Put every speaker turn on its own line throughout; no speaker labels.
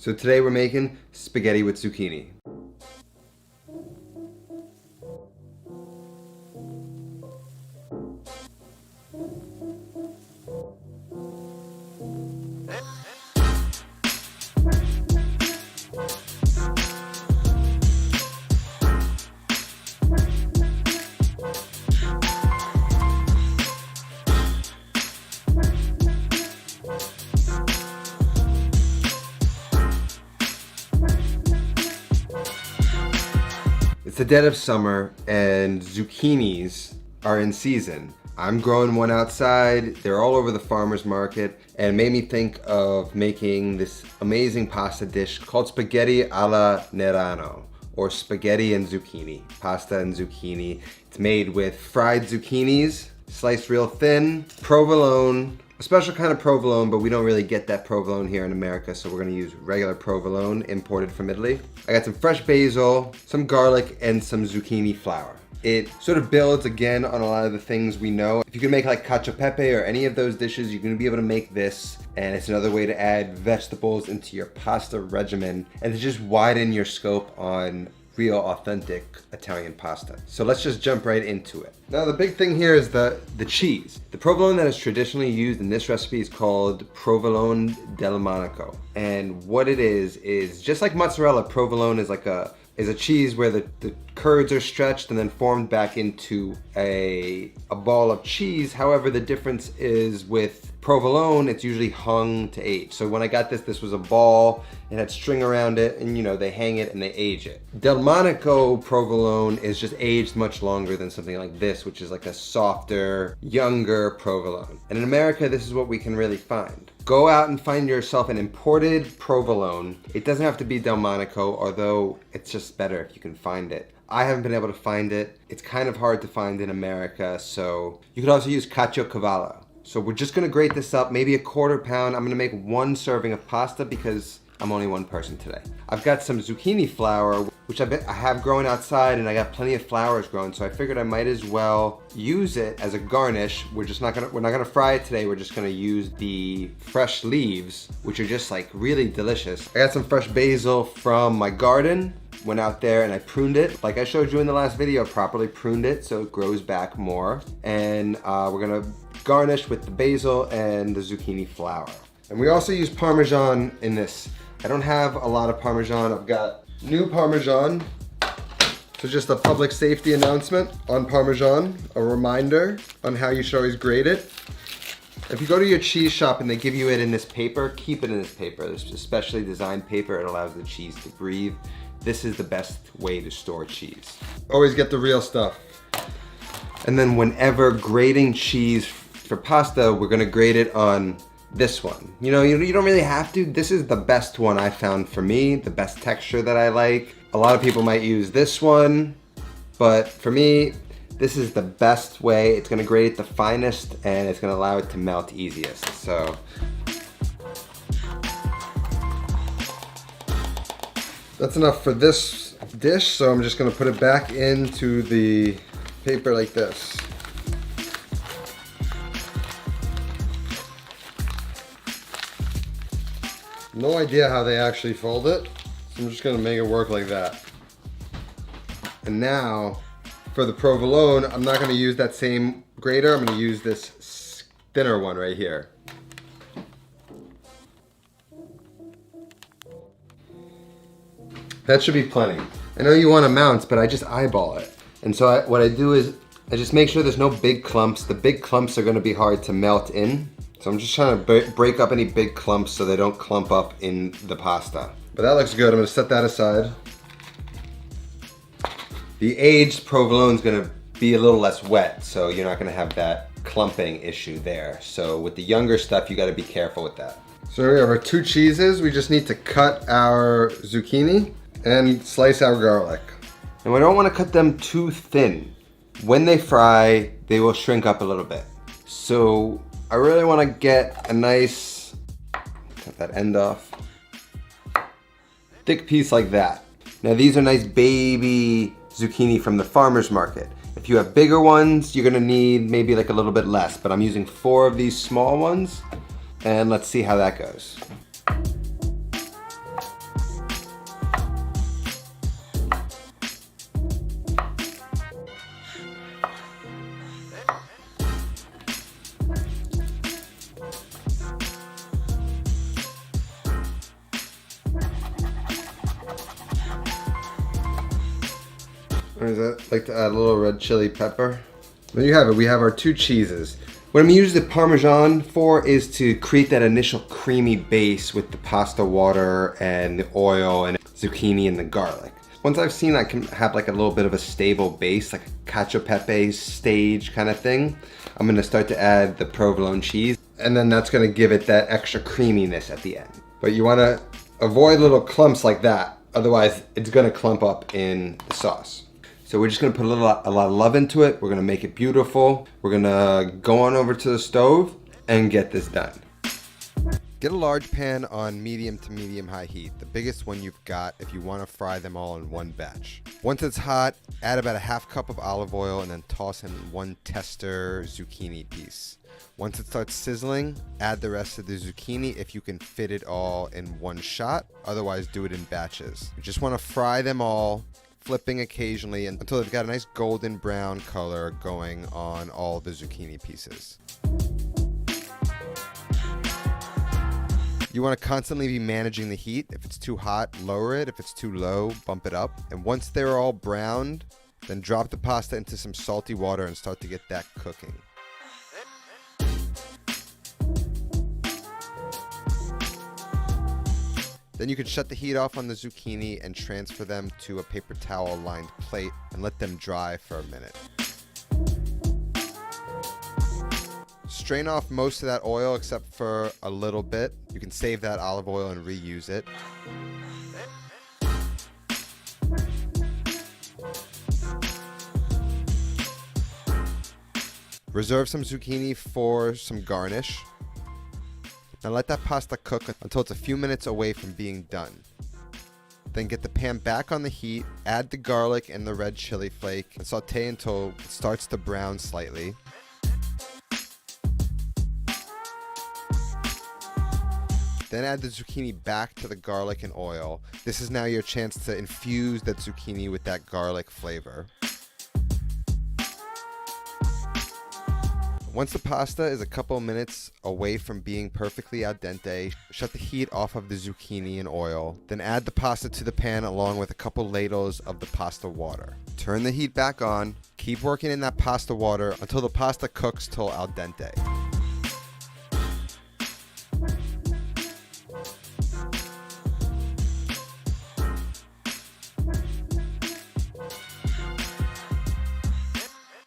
So today we're making spaghetti with zucchini. It's the dead of summer and zucchinis are in season. I'm growing one outside. They're all over the farmer's market and it made me think of making this amazing pasta dish called spaghetti alla nerano, or spaghetti and zucchini, pasta and zucchini. It's made with fried zucchinis, sliced real thin, provolone, a special kind of provolone, but we don't really get that provolone here in America, so we're gonna use regular provolone imported from Italy. I got some fresh basil, some garlic, and some zucchini flour. It sort of builds again on a lot of the things we know. If you can make like cacio e pepe or any of those dishes, you're gonna be able to make this, and it's another way to add vegetables into your pasta regimen and to just widen your scope on real authentic Italian pasta. So let's just jump right into it. Now the big thing here is the cheese. The provolone that is traditionally used in this recipe is called provolone del Monaco. And what it is just like mozzarella, provolone is like a cheese where the curds are stretched and then formed back into a ball of cheese. However, the difference is with provolone, it's usually hung to age. So when I got this was a ball, it had string around it, and you know, they hang it and they age it. Del Monaco provolone is just aged much longer than something like this, which is like a softer, younger provolone. And in America, this is what we can really find. Go out and find yourself an imported provolone. It doesn't have to be Del Monaco, although it's just better if you can find it. I haven't been able to find it. It's kind of hard to find in America, so you could also use caciocavallo. So we're just gonna grate this up, maybe a quarter pound. I'm gonna make one serving of pasta because I'm only one person today. I've got some zucchini flour, which I have growing outside, and I got plenty of flowers growing, so I figured I might as well use it as a garnish. We're not gonna fry it today. We're just gonna use the fresh leaves, which are just like really delicious. I got some fresh basil from my garden. Went out there and I pruned it. Like I showed you in the last video, properly pruned it so it grows back more. And we're gonna garnish with the basil and the zucchini flour. And we also use Parmesan in this. I don't have a lot of Parmesan. I've got new Parmesan. So just a public safety announcement on Parmesan, a reminder on how you should always grate it. If you go to your cheese shop and they give you it in this paper, keep it in this paper. This is a specially designed paper. It allows the cheese to breathe. This is the best way to store cheese. Always get the real stuff. And then whenever grating cheese for pasta, we're gonna grate it on this one. You know, you don't really have to. This is the best one I found for me, the best texture that I like. A lot of people might use this one, but for me, this is the best way. It's gonna grate it the finest and it's gonna allow it to melt easiest. So. That's enough for this dish, so I'm just gonna put it back into the paper like this. No idea how they actually fold it, so I'm just gonna make it work like that. And now, for the provolone, I'm not gonna use that same grater, I'm gonna use this thinner one right here. That should be plenty. I know you want amounts, but I just eyeball it. And so what I do is I just make sure there's no big clumps. The big clumps are gonna be hard to melt in. So I'm just trying to break up any big clumps so they don't clump up in the pasta. But that looks good, I'm gonna set that aside. The aged provolone is gonna be a little less wet, so you're not gonna have that clumping issue there. So with the younger stuff, you gotta be careful with that. So we have our two cheeses. We just need to cut our zucchini and slice our garlic. And we don't want to cut them too thin. When they fry, they will shrink up a little bit. So I really want to get a nice, cut that end off, thick piece like that. Now these are nice baby zucchini from the farmer's market. If you have bigger ones, you're gonna need maybe like a little bit less, but I'm using 4 of these small ones, and let's see how that goes. What is that? Like to add a little red chili pepper. There you have it. We have our 2 cheeses. What I'm using the Parmesan for is to create that initial creamy base with the pasta water and the oil and zucchini and the garlic. Once I've seen I can have like a little bit of a stable base, like a cacio e pepe stage kind of thing, I'm gonna start to add the provolone cheese, and then that's gonna give it that extra creaminess at the end. But you wanna avoid little clumps like that, otherwise it's gonna clump up in the sauce. So we're just gonna put a lot of love into it. We're gonna make it beautiful. We're gonna go on over to the stove and get this done. Get a large pan on medium to medium high heat, the biggest one you've got if you wanna fry them all in one batch. Once it's hot, add about a half cup of olive oil and then toss in 1 tester zucchini piece. Once it starts sizzling, add the rest of the zucchini if you can fit it all in one shot, otherwise do it in batches. You just wanna fry them all, flipping occasionally until they've got a nice golden brown color going on all the zucchini pieces. You want to constantly be managing the heat. If it's too hot, lower it. If it's too low, bump it up. And once they're all browned, then drop the pasta into some salty water and start to get that cooking. Then you can shut the heat off on the zucchini and transfer them to a paper towel lined plate and let them dry for a minute. Strain off most of that oil except for a little bit. You can save that olive oil and reuse it. Reserve some zucchini for some garnish. Now let that pasta cook until it's a few minutes away from being done. Then get the pan back on the heat, add the garlic and the red chili flake, and saute until it starts to brown slightly. Then add the zucchini back to the garlic and oil. This is now your chance to infuse that zucchini with that garlic flavor. Once the pasta is a couple minutes away from being perfectly al dente, shut the heat off of the zucchini and oil. Then add the pasta to the pan along with a couple ladles of the pasta water. Turn the heat back on. Keep working in that pasta water until the pasta cooks till al dente.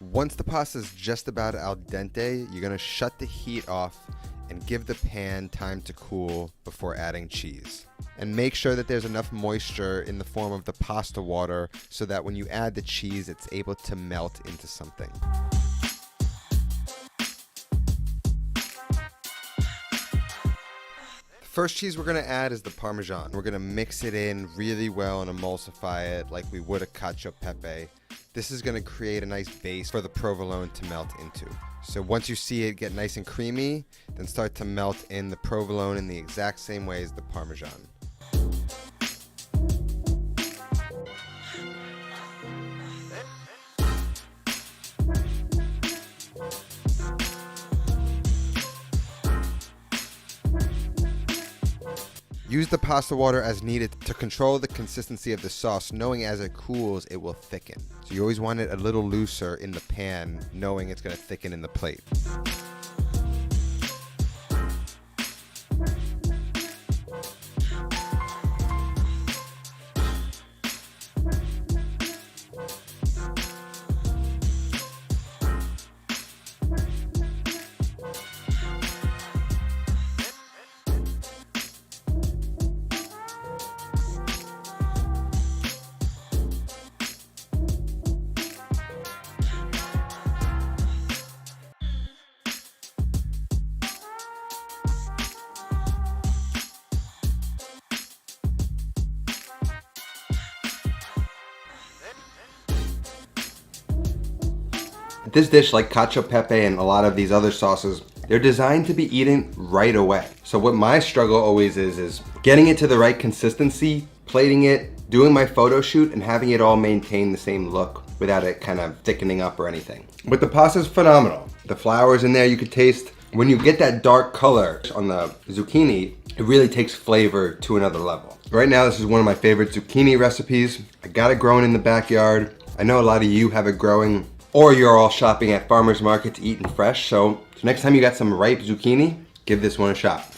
Once the pasta is just about al dente, you're going to shut the heat off and give the pan time to cool before adding cheese. And make sure that there's enough moisture in the form of the pasta water so that when you add the cheese, it's able to melt into something. The first cheese we're going to add is the Parmesan. We're going to mix it in really well and emulsify it like we would a cacio e pepe. This is going to create a nice base for the provolone to melt into. So once you see it get nice and creamy, then start to melt in the provolone in the exact same way as the Parmesan. Use the pasta water as needed to control the consistency of the sauce, knowing as it cools, it will thicken. So you always want it a little looser in the pan, knowing it's going to thicken in the plate. This dish, like cacio e pepe and a lot of these other sauces, they're designed to be eaten right away. So what my struggle always is getting it to the right consistency, plating it, doing my photo shoot, and having it all maintain the same look without it kind of thickening up or anything. But the pasta's phenomenal. The flour's in there, you could taste. When you get that dark color on the zucchini, it really takes flavor to another level. Right now, this is one of my favorite zucchini recipes. I got it growing in the backyard. I know a lot of you have it growing, or you're all shopping at farmers market to eat and fresh. So next time you got some ripe zucchini, give this one a shot.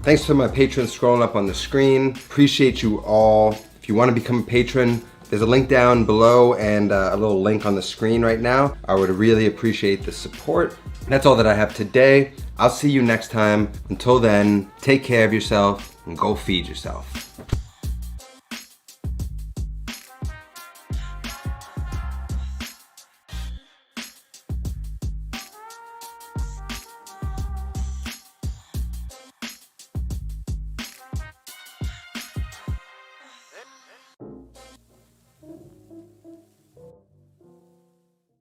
Thanks to my patrons scrolling up on the screen. Appreciate you all. If you want to become a patron, there's a link down below and a little link on the screen right now. I would really appreciate the support. That's all that I have today. I'll see you next time. Until then, take care of yourself and go feed yourself.